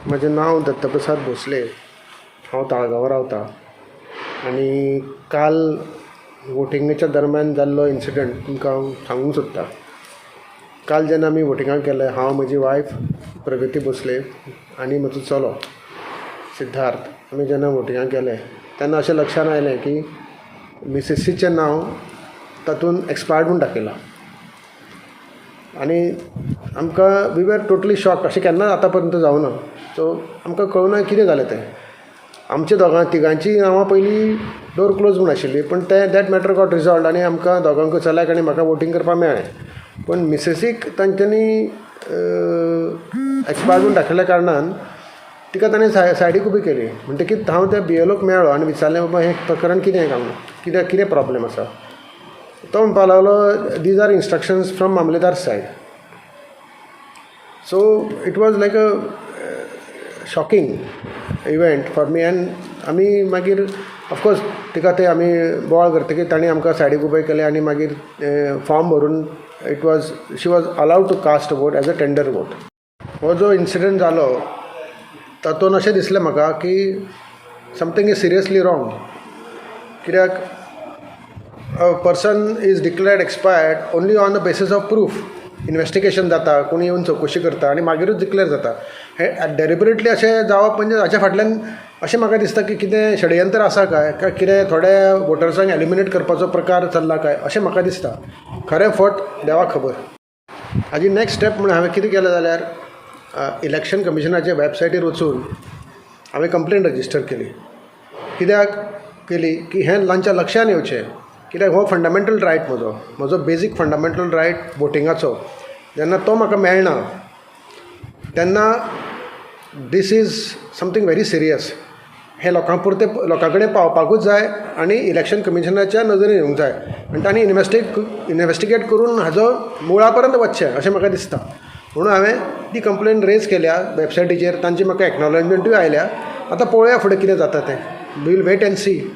म्हजें नांव दत्तप्रसाद भोसले. हांव ताळगांवां रावतां आनी काल वोटिंगेच्या दरम्यान जाल्लो इन्सिडंट तुमकां हांव सांगूंक सोदतां. काल जेन्ना आमी वोटिंगाक गेले, हांव म्हजी वायफ प्रगती भोसले आनी म्हजो चलो सिद्धार्थ, आमी जेन्ना वोटिंगाक गेले तेन्ना अशें लक्षान आयलें की मिसेसीचें नांव तातूंत एक्सपायर्ड म्हूण दाखयलां. आनी आमकां वी वर टोटली शॉक. अशें केन्ना आतां पर्यंत जावना. सो आमकां कळुना कितें जालें तें. आमच्या तिगांची नांवां पयलीं डोर क्लोज म्हूण आशिल्ली, पूण दॅट मॅटर गॉट रिजॉल्ड आनी आमकां दोगांकूय चल्याक आनी म्हाका वोटींग करपाक मेळ्ळें. पूण मिसेसीक तांच्यांनी एक्सपायर्ड म्हूण दाखयल्या कारणान तिका ताणें सायडीक उबी केली. म्हणटकीच हांव त्या BLOक मेळ्ळो आनी विचारलें, बाबा हें प्रकरण कितें प्रॉब्लेम आसा. तो म्हणपाक लागलो, दीज आर इन्स्ट्रक्शन्स फ्रॉम मामलेदार said. So it was like a shocking event for me. End आमी मागीर ऑफकोर्स तिका ते आमी बोवाळ करतकीर तांणी आमकां सायडीक उबें केलें आनी मागीर फॉर्म भरून she was allowed to cast vote as a tender vote. हो जो इन्सिडंट जालो तातूंत अशें दिसलें म्हाका की समथींग इज सिरियसली रॉंग. कित्याक a person is declared expired only on the basis of proof. Investigation जाता, कोणी येवन चवकशी करता आनी मागीरूच डिक्लेअर जाता. हें डेलिबरेटली अशें जावप म्हणजे हाच्या फाटल्यान अशें म्हाका दिसता की कितें षडयंत्र आसा काय कितें थोड्या वोटर्सांक एलिमिनेट करपाचो प्रकार चल्ला काय अशें म्हाका दिसता. खरें फट देवाक खबर. हाजी नॅक्स्ट स्टेप म्हणून हांवें कितें केलें जाल्यार इलेक्शन कमिशनाच्या वेबसायटीर वचून हांवें कंप्लेन रजिस्टर केली. कित्याक केली की हें तांच्या लक्षान येवचें. कित्याक हो फंडामेंटल रायट म्हजो बेजीक फंडामेंटल रायट वोटिंगाचो. जेन्ना तो म्हाका मेळना तेन्ना this is something very serious. हें लोकां कडेन पावपाकूच जाय आनी इलेक्शन कमिशनाच्या नजरेन येवंक जाय आनी तांणी इन्वेस्टिगेट करून हाजो मुळा पर्यंत वचचें अशें म्हाका दिसता. म्हणून हांवें ती कंप्लेन रेज केल्या वेबसायटीचेर. तांची म्हाका एक्नॉलेजमेंटूय आयल्या. आतां पळोवया फुडें कितें जाता तें. We will wait and C.